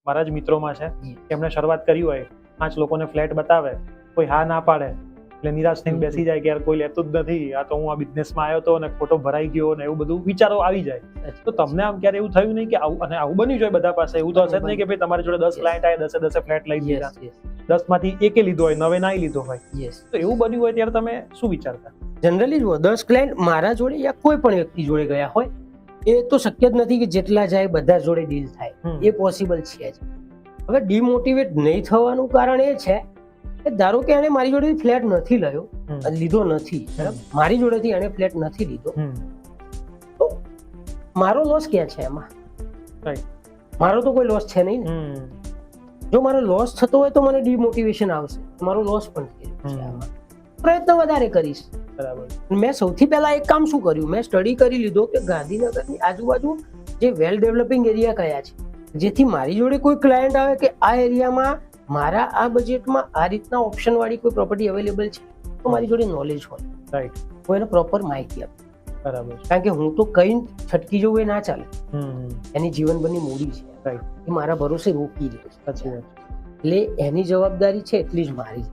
મારા જ મિત્રોમાં છે કે એમણે શરૂઆત કરી હોય, 5 લોકોને ફ્લેટ બતાવે, કોઈ હા ના પાડે એટલે નિરાશ થઈને બેસી જાય કે યાર કોઈ લેતું જ નથી, આ તો હું આ બિઝનેસમાં આવ્યો હતો અને ખોટો ભરાઈ ગયો ને એવું બધું વિચારો આવી જાય. તો તમને આમ ક્યારે એવું થયું નહીં કે આવું બન્યું જોઈએ બધા પાસે? એવું તો હશે જ નહીં કે ભાઈ તમારી જોડે 10 ક્લાયન્ટ આવ્યા, 10 ફ્લેટ લઈ લીધા, 10 માંથી એકે લીધો હોય, 9 ના લીધો હોય. તો એવું બન્યું હોય ત્યારે તમે શું વિચારતા? જનરલી જુઓ, 10 ક્લાયન્ટ મારા જોડે યા કોઈ પણ વ્યક્તિ જોડે ગયા હોય, એ તો શક્ય જ નથી કે જેટલા જાય બધા જોડે ડીલ થાય, એ પોસિબલ છે જ. હવે ડિમોટિવેટ નહીં થવાનું કારણ એ છે કે ધારો કે એને મારી જોડેથી ફ્લેટ નથી લીધો નથી, મારી જોડેથી એને ફ્લેટ નથી લીધો, તો મારો લોસ ક્યાં છે એમાં? મારો તો કોઈ લોસ છે નહીં ને. જો મારો લોસ થતો હોય તો મને ડિમોટિવેશન આવશે, મારો લોસ પણ છે આમાં. પ્રયત્ન વધારે કરીશ. બરાબર. મેં સૌથી પહેલા એક કામ શું કર્યું, મેં સ્ટડી કરી લીધો કે ગાંધીનગરની આજુબાજુ જે વેલ ડેવલપિંગ એરિયા કયા છે, જેથી મારી જોડે કોઈ ક્લાયન્ટ આવે કે આ એરિયામાં મારા આ બજેટમાં આ રીતના ઓપ્શન વાળી કોઈ પ્રોપર્ટી અવેલેબલ છે, તો મારી જોડે નોલેજ હોય, રાઈટ, હું એને પ્રોપર માહિતી આપું. બરાબર. કારણ કે હું તો કઈ છટકી જવું એ ના ચાલે, એની જીવનભરની મૂડી છે, રાઈટ, એ મારા ભરોસે રોકી દે. સાચી વાત. એટલે એની જવાબદારી છે એટલી જ મારી.